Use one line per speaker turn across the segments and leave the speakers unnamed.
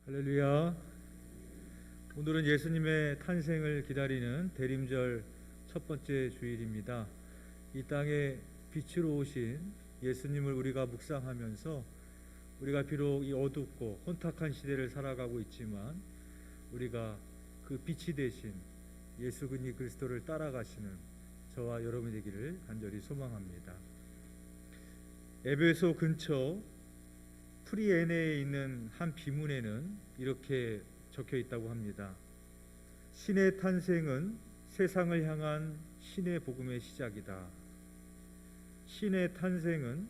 할렐루야. 오늘은 예수님의 탄생을 기다리는 대림절 첫 번째 주일입니다. 이 땅에 빛으로 오신 예수님을 우리가 묵상하면서 우리가 비록 이 어둡고 혼탁한 시대를 살아가고 있지만 우리가 그 빛이 되신 예수 그리스도를 따라가시는 저와 여러분이 되기를 간절히 소망합니다. 에베소 근처 프리에네에 있는 한 비문에는 이렇게 적혀 있다고 합니다. 신의 탄생은 세상을 향한 신의 복음의 시작이다. 신의 탄생은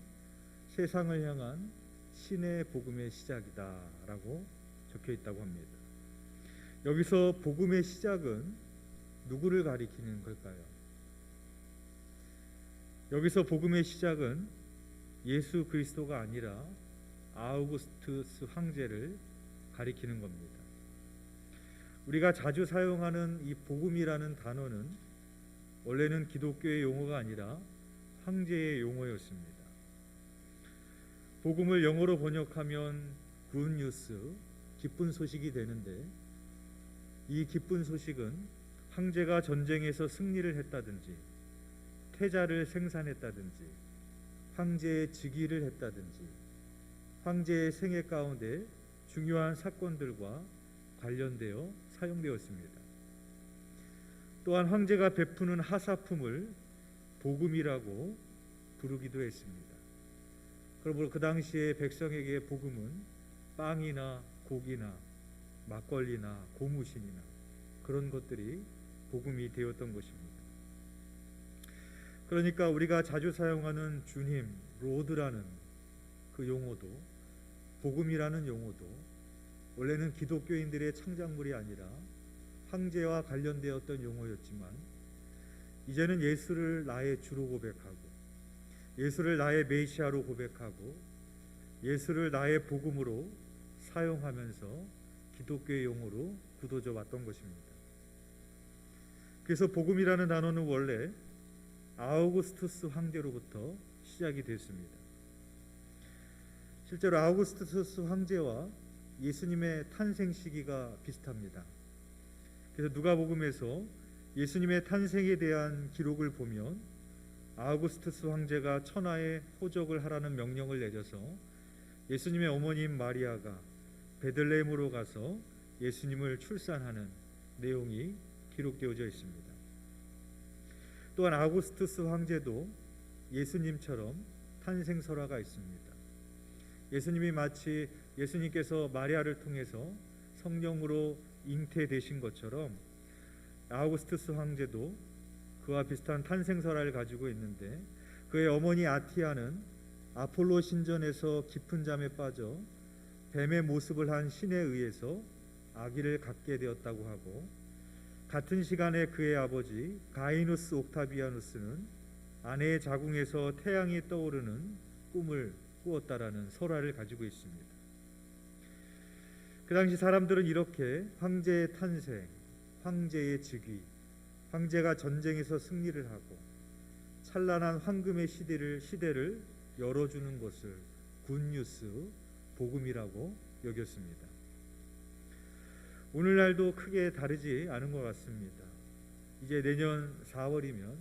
세상을 향한 신의 복음의 시작이다 라고 적혀 있다고 합니다. 여기서 복음의 시작은 누구를 가리키는 걸까요? 여기서 복음의 시작은 예수 그리스도가 아니라 아우구스투스 황제를 가리키는 겁니다. 우리가 자주 사용하는 이 복음이라는 단어는 원래는 기독교의 용어가 아니라 황제의 용어였습니다. 복음을 영어로 번역하면 good news, 기쁜 소식이 되는데 이 기쁜 소식은 황제가 전쟁에서 승리를 했다든지 태자를 생산했다든지 황제의 즉위를 했다든지 황제의 생애 가운데 중요한 사건들과 관련되어 사용되었습니다. 또한 황제가 베푸는 하사품을 복음이라고 부르기도 했습니다. 그러므로 그 당시에 백성에게 복음은 빵이나 고기나 막걸리나 고무신이나 그런 것들이 복음이 되었던 것입니다. 그러니까 우리가 자주 사용하는 주님, 로드라는 그 용어도 복음이라는 용어도 원래는 기독교인들의 창작물이 아니라 황제와 관련되었던 용어였지만 이제는 예수를 나의 주로 고백하고 예수를 나의 메시아로 고백하고 예수를 나의 복음으로 사용하면서 기독교의 용어로 굳어져 왔던 것입니다. 그래서 복음이라는 단어는 원래 아우구스투스 황제로부터 시작이 됐습니다. 실제로 아우구스투스 황제와 예수님의 탄생 시기가 비슷합니다. 그래서 누가복음에서 예수님의 탄생에 대한 기록을 보면 아우구스투스 황제가 천하에 호적을 하라는 명령을 내려서 예수님의 어머님 마리아가 베들레헴으로 가서 예수님을 출산하는 내용이 기록되어져 있습니다. 또한 아우구스투스 황제도 예수님처럼 탄생설화가 있습니다. 예수님이 마치 예수님께서 마리아를 통해서 성령으로 잉태되신 것처럼 아우구스투스 황제도 그와 비슷한 탄생설화를 가지고 있는데 그의 어머니 아티아는 아폴로 신전에서 깊은 잠에 빠져 뱀의 모습을 한 신에 의해서 아기를 갖게 되었다고 하고 같은 시간에 그의 아버지 가이누스 옥타비아누스는 아내의 자궁에서 태양이 떠오르는 꿈을 꾸었다라는 설화를 가지고 있습니다. 그 당시 사람들은 이렇게 황제의 탄생, 황제의 즉위, 황제가 전쟁에서 승리를 하고 찬란한 황금의 시대를 열어주는 것을 굿뉴스, 복음이라고 여겼습니다. 오늘날도 크게 다르지 않은 것 같습니다. 이제 내년 4월이면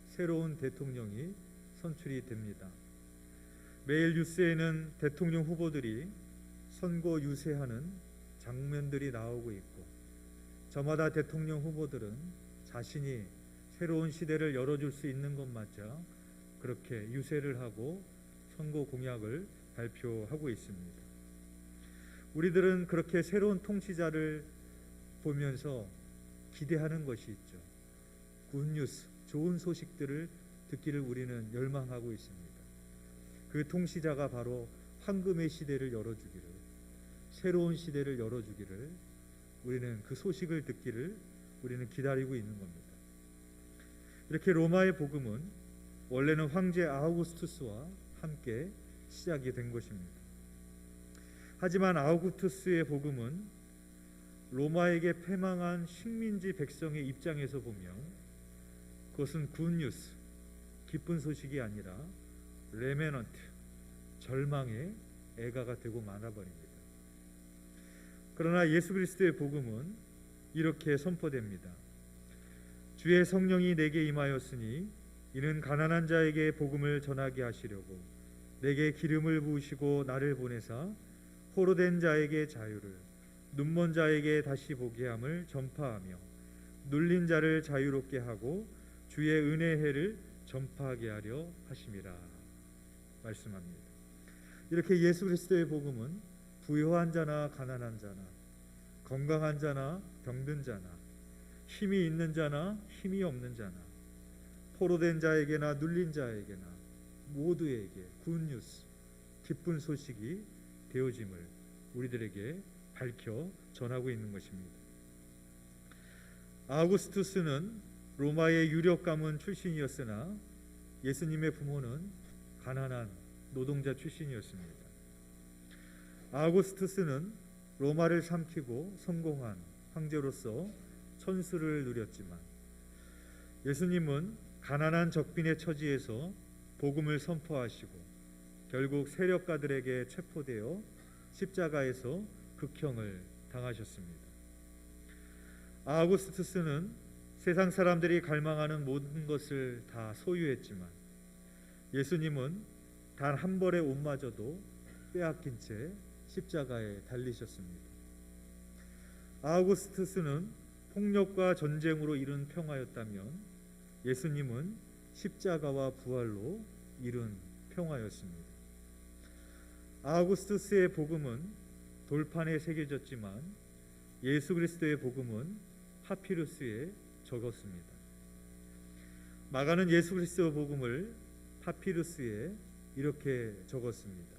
새로운 대통령이 선출이 됩니다. 매일 뉴스에는 대통령 후보들이 선거 유세하는 장면들이 나오고 있고 저마다 대통령 후보들은 자신이 새로운 시대를 열어줄 수 있는 것마저 그렇게 유세를 하고 선거 공약을 발표하고 있습니다. 우리들은 그렇게 새로운 통치자를 보면서 기대하는 것이 있죠. 굿뉴스, 좋은 소식들을 듣기를 우리는 열망하고 있습니다. 그 통치자가 바로 황금의 시대를 열어주기를, 새로운 시대를 열어주기를, 우리는 그 소식을 듣기를 우리는 기다리고 있는 겁니다. 이렇게 로마의 복음은 원래는 황제 아우구스투스와 함께 시작이 된 것입니다. 하지만 아우구스투스의 복음은 로마에게 패망한 식민지 백성의 입장에서 보면 그것은 굿뉴스, 기쁜 소식이 아니라 레메넌트, 절망의 애가가 되고 말아버립니다. 그러나 예수 그리스도의 복음은 이렇게 선포됩니다. 주의 성령이 내게 임하였으니 이는 가난한 자에게 복음을 전하게 하시려고 내게 기름을 부으시고 나를 보내사 포로된 자에게 자유를, 눈먼 자에게 다시 보게 함을 전파하며 눌린 자를 자유롭게 하고 주의 은혜의 해를 전파하게 하려 하심이라 말씀합니다. 이렇게 예수 그리스도의 복음은 부유한 자나 가난한 자나, 건강한 자나 병든 자나, 힘이 있는 자나 힘이 없는 자나, 포로된 자에게나 눌린 자에게나 모두에게 굿뉴스, 기쁜 소식이 되어짐을 우리들에게 밝혀 전하고 있는 것입니다. 아우구스투스는 로마의 유력 가문 출신이었으나 예수님의 부모는 가난한 노동자 출신이었습니다. 아우구스투스는 로마를 삼키고 성공한 황제로서 천수를 누렸지만 예수님은 가난한 적빈의 처지에서 복음을 선포하시고 결국 세력가들에게 체포되어 십자가에서 극형을 당하셨습니다. 아우구스투스는 세상 사람들이 갈망하는 모든 것을 다 소유했지만 예수님은 단 한 벌의 옷마저도 빼앗긴 채 십자가에 달리셨습니다. 아우구스투스는 폭력과 전쟁으로 이룬 평화였다면 예수님은 십자가와 부활로 이룬 평화였습니다. 아우구스투스의 복음은 돌판에 새겨졌지만 예수 그리스도의 복음은 파피루스에 적었습니다. 마가는 예수 그리스도 복음을 파피루스에 이렇게 적었습니다.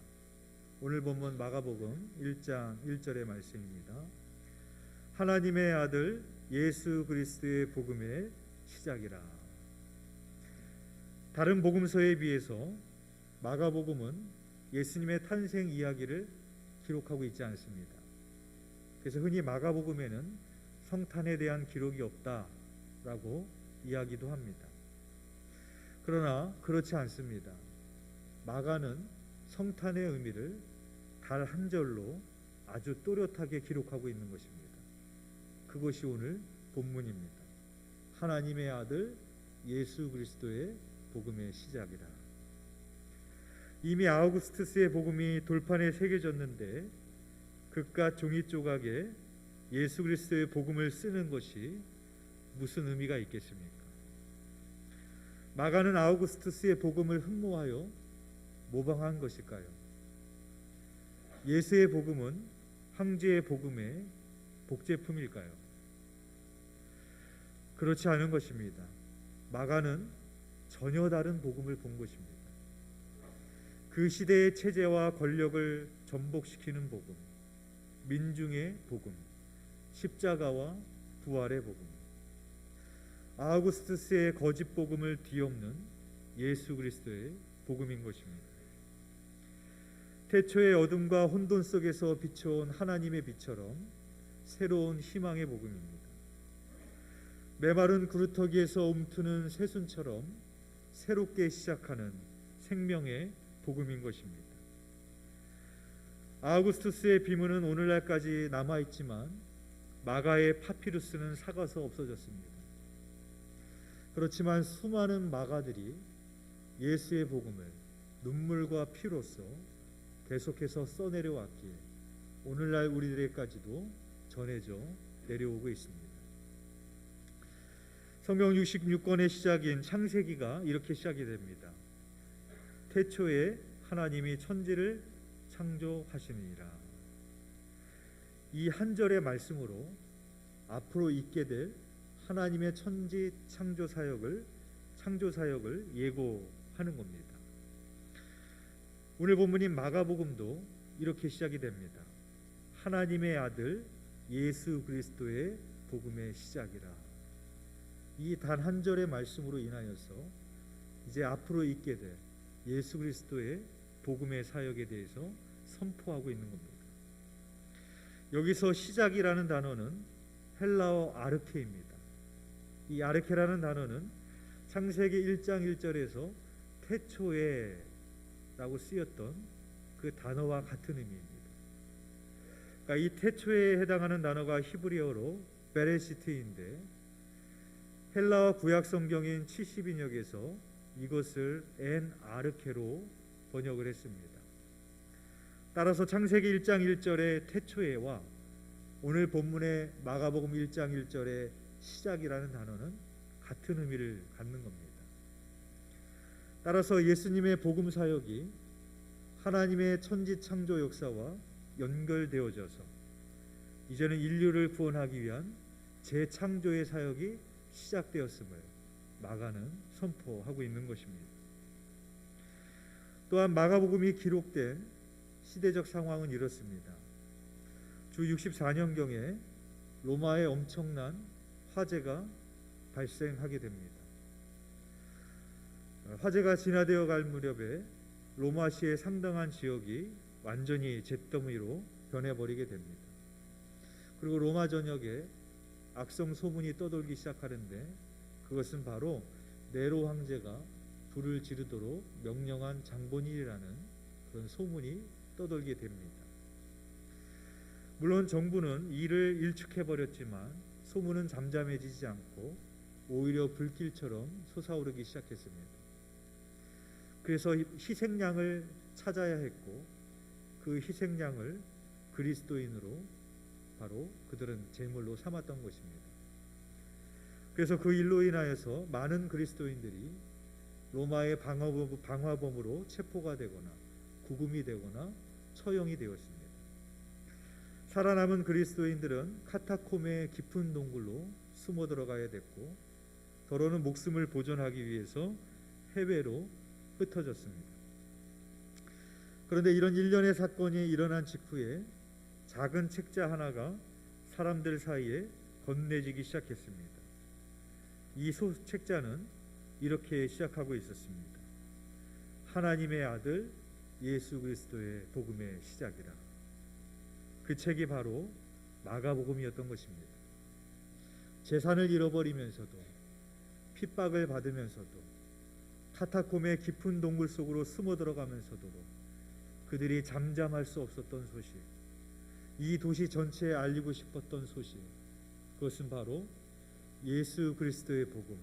오늘 본문 마가복음 1장 1절의 말씀입니다. 하나님의 아들 예수 그리스도의 복음의 시작이라. 다른 복음서에 비해서 마가복음은 예수님의 탄생 이야기를 기록하고 있지 않습니다. 그래서 흔히 마가복음에는 성탄에 대한 기록이 없다라고 이야기도 합니다. 그러나 그렇지 않습니다. 마가는 성탄의 의미를 달 한 절로 아주 또렷하게 기록하고 있는 것입니다. 그것이 오늘 본문입니다. 하나님의 아들 예수 그리스도의 복음의 시작이라. 이미 아우구스투스의 복음이 돌판에 새겨졌는데 그깟 종이 조각에 예수 그리스도의 복음을 쓰는 것이 무슨 의미가 있겠습니까? 마가는 아우구스투스의 복음을 흠모하여 모방한 것일까요? 예수의 복음은 황제의 복음의 복제품일까요? 그렇지 않은 것입니다. 마가는 전혀 다른 복음을 본 것입니다. 그 시대의 체제와 권력을 전복시키는 복음, 민중의 복음, 십자가와 부활의 복음, 아우구스투스의 거짓 복음을 뒤엎는 예수 그리스도의 복음인 것입니다. 태초의 어둠과 혼돈 속에서 비춰온 하나님의 빛처럼 새로운 희망의 복음입니다. 메마른 구루터기에서 움트는 새순처럼 새롭게 시작하는 생명의 복음인 것입니다. 아우구스투스의 비문은 오늘날까지 남아있지만 마가의 파피루스는 삭아서 없어졌습니다. 그렇지만 수많은 마가들이 예수의 복음을 눈물과 피로써 계속해서 써내려왔기에 오늘날 우리들에게까지도 전해져 내려오고 있습니다. 성경 66권의 시작인 창세기가 이렇게 시작이 됩니다. 태초에 하나님이 천지를 창조하시니라. 이 한 절의 말씀으로 앞으로 있게 될 하나님의 천지 창조 사역을 예고하는 겁니다. 오늘 본문인 마가복음도 이렇게 시작이 됩니다. 하나님의 아들 예수 그리스도의 복음의 시작이라. 이 단 한 절의 말씀으로 인하여서 이제 앞으로 있게 될 예수 그리스도의 복음의 사역에 대해서 선포하고 있는 겁니다. 여기서 시작이라는 단어는 헬라어 아르케입니다. 이 아르케라는 단어는 창세기 1장 1절에서 태초에 라고 쓰였던 그 단어와 같은 의미입니다. 그러니까 그러니까 이 태초에 해당하는 단어가 히브리어로 베레시트인데 헬라어 구약 성경인 70인역에서 이것을 엔 아르케로 번역을 했습니다. 따라서 창세기 1장 1절의 태초에와 오늘 본문의 마가복음 1장 1절의 시작이라는 단어는 같은 의미를 갖는 겁니다. 따라서 예수님의 복음 사역이 하나님의 천지 창조 역사와 연결되어져서 이제는 인류를 구원하기 위한 재창조의 사역이 시작되었음을 마가는 선포하고 있는 것입니다. 또한 마가복음이 기록된 시대적 상황은 이렇습니다. 주 64년경에 로마에 엄청난 화재가 발생하게 됩니다. 화재가 진화되어 갈 무렵에 로마시의 상당한 지역이 완전히 잿더미로 변해버리게 됩니다. 그리고 로마 전역에 악성 소문이 떠돌기 시작하는데 그것은 바로 네로 황제가 불을 지르도록 명령한 장본일이라는 그런 소문이 떠돌게 됩니다. 물론 정부는 이를 일축해버렸지만 소문은 잠잠해지지 않고 오히려 불길처럼 솟아오르기 시작했습니다. 그래서 희생양을 찾아야 했고 그 희생양을 그리스도인으로 바로 그들은 제물로 삼았던 것입니다. 그래서 그 일로 인하여서 많은 그리스도인들이 로마의 방화범으로 체포가 되거나 구금이 되거나 처형이 되었습니다. 살아남은 그리스도인들은 카타콤의 깊은 동굴로 숨어 들어가야 됐고 더러는 목숨을 보존하기 위해서 해외로 흩어졌습니다. 그런데 이런 일련의 사건이 일어난 직후에 작은 책자 하나가 사람들 사이에 건네지기 시작했습니다. 이 책자는 이렇게 시작하고 있었습니다. 하나님의 아들 예수 그리스도의 복음의 시작이라. 그 책이 바로 마가복음이었던 것입니다. 재산을 잃어버리면서도 핍박을 받으면서도 카타콤의 깊은 동굴 속으로 숨어 들어가면서도 그들이 잠잠할 수 없었던 소식, 이 도시 전체에 알리고 싶었던 소식, 그것은 바로 예수 그리스도의 복음,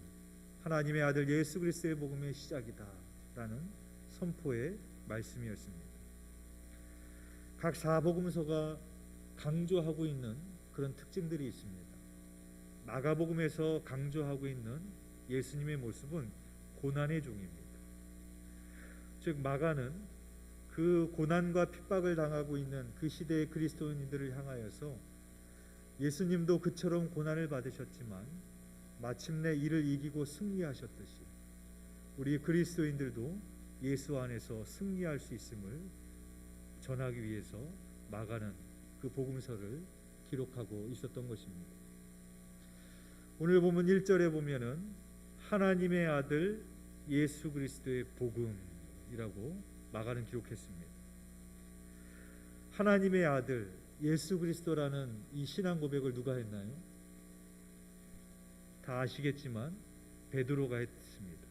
하나님의 아들 예수 그리스도의 복음의 시작이다 라는 선포의 말씀이었습니다. 각 사복음서가 강조하고 있는 그런 특징들이 있습니다. 마가복음에서 강조하고 있는 예수님의 모습은 고난의 종입니다. 즉 마가는 그 고난과 핍박을 당하고 있는 그 시대의 그리스도인들을 향하여서 예수님도 그처럼 고난을 받으셨지만 마침내 이를 이기고 승리하셨듯이 우리 그리스도인들도 예수 안에서 승리할 수 있음을 전하기 위해서 마가는 그 복음서를 기록하고 있었던 것입니다. 오늘 보면 1절에 보면은 하나님의 아들 예수 그리스도의 복음이라고 마가는 기록했습니다. 하나님의 아들 예수 그리스도라는 이 신앙 고백을 누가 했나요? 다 아시겠지만 베드로가 했습니다.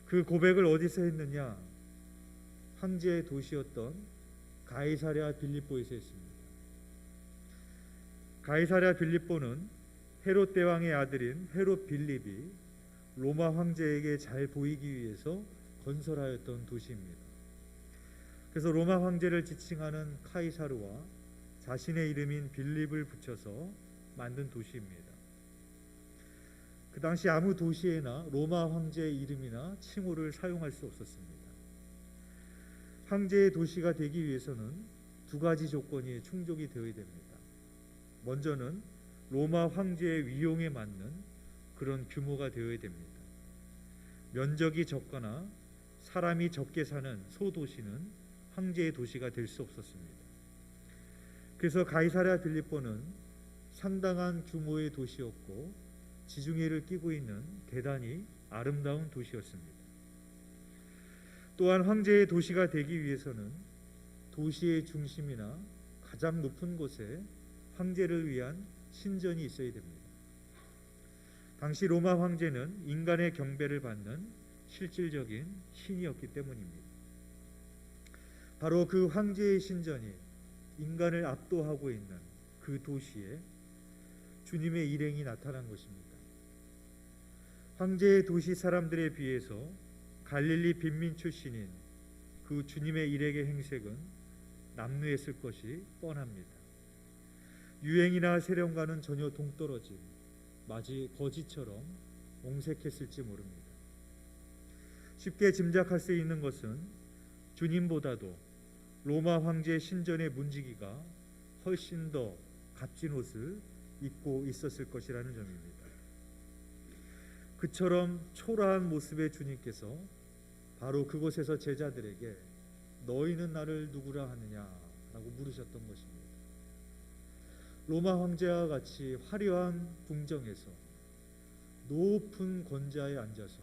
그 고백을 어디서 했느냐? 황제의 도시였던 가이사랴 빌립보에서 했습니다. 가이사랴 빌립보는 헤롯 대왕의 아들인 헤롯 빌립이 로마 황제에게 잘 보이기 위해서 건설하였던 도시입니다. 그래서 로마 황제를 지칭하는 카이사르와 자신의 이름인 빌립을 붙여서 만든 도시입니다. 그 당시 아무 도시에나 로마 황제의 이름이나 칭호를 사용할 수 없었습니다. 황제의 도시가 되기 위해서는 두 가지 조건이 충족이 되어야 됩니다. 먼저는 로마 황제의 위용에 맞는 그런 규모가 되어야 됩니다. 면적이 적거나 사람이 적게 사는 소도시는 황제의 도시가 될 수 없었습니다. 그래서 가이사랴 빌립보는 상당한 규모의 도시였고 지중해를 끼고 있는 대단히 아름다운 도시였습니다. 또한 황제의 도시가 되기 위해서는 도시의 중심이나 가장 높은 곳에 황제를 위한 신전이 있어야 됩니다. 당시 로마 황제는 인간의 경배를 받는 실질적인 신이었기 때문입니다. 바로 그 황제의 신전이 인간을 압도하고 있는 그 도시에 주님의 일행이 나타난 것입니다. 황제의 도시 사람들에 비해서 갈릴리 빈민 출신인 그 주님의 일행의 행색은 남루했을 것이 뻔합니다. 유행이나 세련과는 전혀 동떨어진 마치 거지처럼 옹색했을지 모릅니다. 쉽게 짐작할 수 있는 것은 주님보다도 로마 황제 신전의 문지기가 훨씬 더 값진 옷을 입고 있었을 것이라는 점입니다. 그처럼 초라한 모습의 주님께서 바로 그곳에서 제자들에게 너희는 나를 누구라 하느냐라고 물으셨던 것입니다. 로마 황제와 같이 화려한 궁정에서 높은 권좌에 앉아서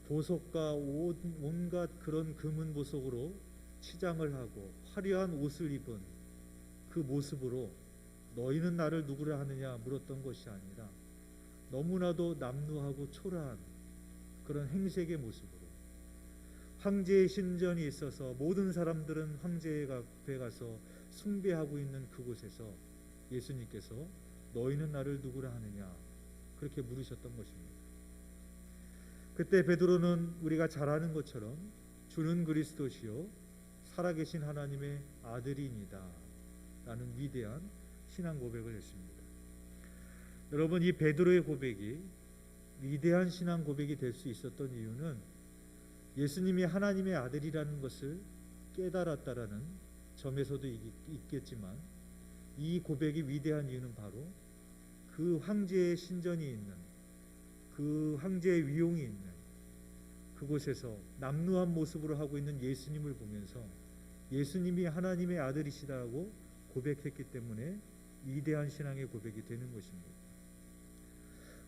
보석과 온갖 그런 금은 보석으로 치장을 하고 화려한 옷을 입은 그 모습으로 너희는 나를 누구라 하느냐 물었던 것이 아니라 너무나도 남루하고 초라한 그런 행색의 모습으로 황제의 신전이 있어서 모든 사람들은 황제의 앞에 가서 숭배하고 있는 그곳에서 예수님께서 너희는 나를 누구라 하느냐 그렇게 물으셨던 것입니다. 그때 베드로는 우리가 잘 아는 것처럼 주는 그리스도시요 살아계신 하나님의 아들이니다 라는 위대한 신앙 고백을 했습니다. 여러분, 이 베드로의 고백이 위대한 신앙 고백이 될 수 있었던 이유는 예수님이 하나님의 아들이라는 것을 깨달았다라는 점에서도 있겠지만 이 고백이 위대한 이유는 바로 그 황제의 신전이 있는 그 황제의 위용이 있는 그곳에서 남루한 모습으로 하고 있는 예수님을 보면서 예수님이 하나님의 아들이시다고 고백했기 때문에 위대한 신앙의 고백이 되는 것입니다.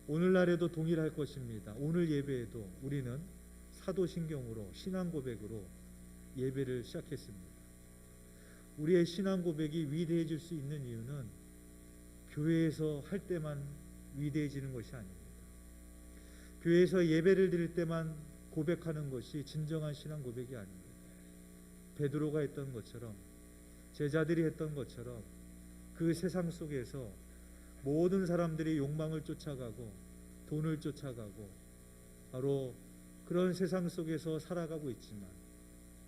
오늘날에도 동일할 것입니다. 오늘 예배에도 우리는 사도신경으로 신앙 고백으로 예배를 시작했습니다. 우리의 신앙 고백이 위대해질 수 있는 이유는 교회에서 할 때만 위대해지는 것이 아닙니다. 교회에서 예배를 드릴 때만 고백하는 것이 진정한 신앙 고백이 아닙니다. 베드로가 했던 것처럼 제자들이 했던 것처럼 그 세상 속에서 모든 사람들이 욕망을 쫓아가고 돈을 쫓아가고 바로 그런 세상 속에서 살아가고 있지만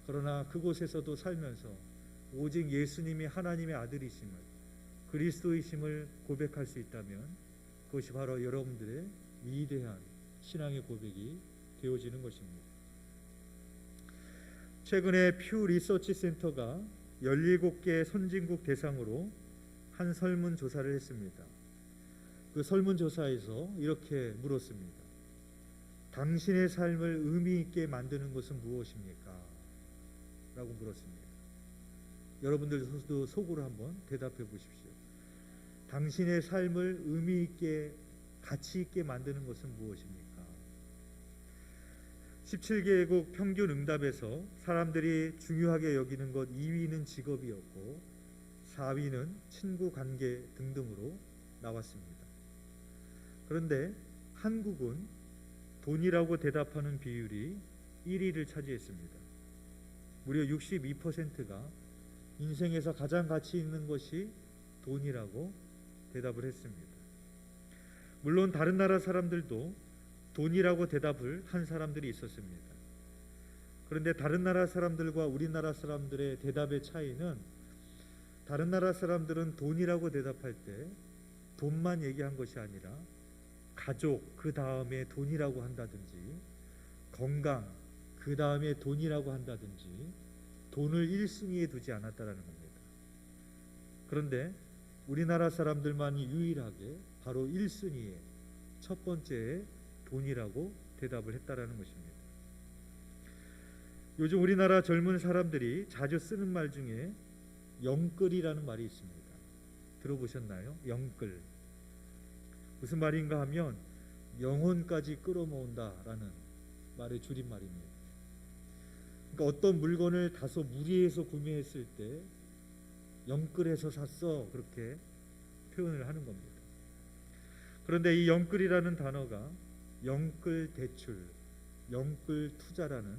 그러나 그곳에서도 살면서 오직 예수님이 하나님의 아들이심을 그리스도이심을 고백할 수 있다면 그것이 바로 여러분들의 위대한 신앙의 고백이 되어지는 것입니다. 최근에 퓨 리서치 센터가 17개 선진국 대상으로 한 설문조사를 했습니다. 그 설문조사에서 이렇게 물었습니다. 당신의 삶을 의미 있게 만드는 것은 무엇입니까? 라고 물었습니다. 여러분들도 속으로 한번 대답해 보십시오. 당신의 삶을 의미 있게 가치 있게 만드는 것은 무엇입니까? 17개국 평균 응답에서 사람들이 중요하게 여기는 것 2위는 직업이었고 4위는 친구 관계 등등으로 나왔습니다. 그런데 한국은 돈이라고 대답하는 비율이 1위를 차지했습니다. 무려 62%가 인생에서 가장 가치 있는 것이 돈이라고 대답을 했습니다. 물론 다른 나라 사람들도 돈이라고 대답을 한 사람들이 있었습니다. 그런데 다른 나라 사람들과 우리나라 사람들의 대답의 차이는 다른 나라 사람들은 돈이라고 대답할 때 돈만 얘기한 것이 아니라 가족 그 다음에 돈이라고 한다든지 건강 그 다음에 돈이라고 한다든지 돈을 1순위에 두지 않았다라는 겁니다. 그런데 우리나라 사람들만이 유일하게 바로 1순위에 첫 번째에 돈이라고 대답을 했다라는 것입니다. 요즘 우리나라 젊은 사람들이 자주 쓰는 말 중에 영끌이라는 말이 있습니다. 들어보셨나요? 영끌. 무슨 말인가 하면 영혼까지 끌어모은다라는 말의 줄임말입니다. 그러니까 어떤 물건을 다소 무리해서 구매했을 때 영끌해서 샀어 그렇게 표현을 하는 겁니다. 그런데 이 영끌이라는 단어가 영끌 대출, 영끌 투자라는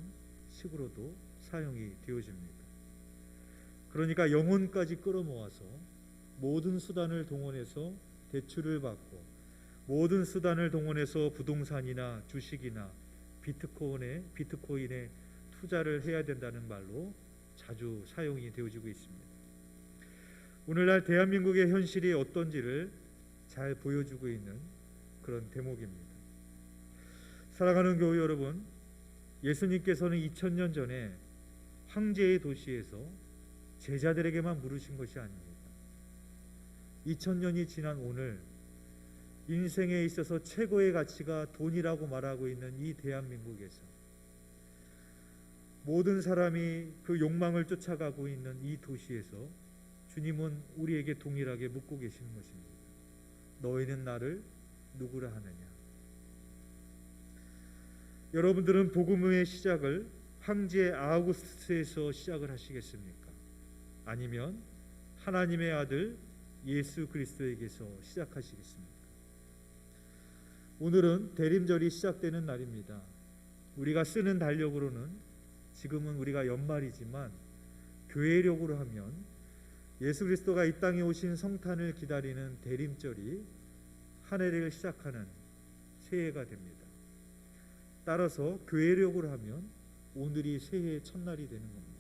식으로도 사용이 되어집니다. 그러니까 영혼까지 끌어모아서 모든 수단을 동원해서 대출을 받고 모든 수단을 동원해서 부동산이나 주식이나 비트코인에 투자를 해야 된다는 말로 자주 사용이 되어지고 있습니다. 오늘날 대한민국의 현실이 어떤지를 잘 보여주고 있는 그런 대목입니다. 사랑하는 교회 여러분, 예수님께서는 2000년 전에 황제의 도시에서 제자들에게만 물으신 것이 아닙니다. 2000년이 지난 오늘 인생에 있어서 최고의 가치가 돈이라고 말하고 있는 이 대한민국에서 모든 사람이 그 욕망을 쫓아가고 있는 이 도시에서 주님은 우리에게 동일하게 묻고 계시는 것입니다. 너희는 나를 누구라 하느냐? 여러분들은 복음의 시작을 황제 아우구스투스에서 시작을 하시겠습니까? 아니면 하나님의 아들 예수 그리스도에게서 시작하시겠습니까? 오늘은 대림절이 시작되는 날입니다. 우리가 쓰는 달력으로는 지금은 우리가 연말이지만 교회력으로 하면 예수 그리스도가 이 땅에 오신 성탄을 기다리는 대림절이 한 해를 시작하는 새해가 됩니다. 따라서 교회력으로 하면 오늘이 새해의 첫날이 되는 겁니다.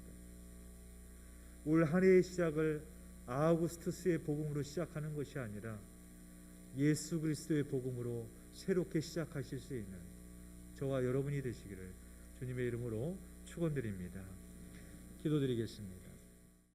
올 한 해의 시작을 아우구스투스의 복음으로 시작하는 것이 아니라 예수 그리스도의 복음으로 새롭게 시작하실 수 있는 저와 여러분이 되시기를 주님의 이름으로 축원드립니다. 기도드리겠습니다.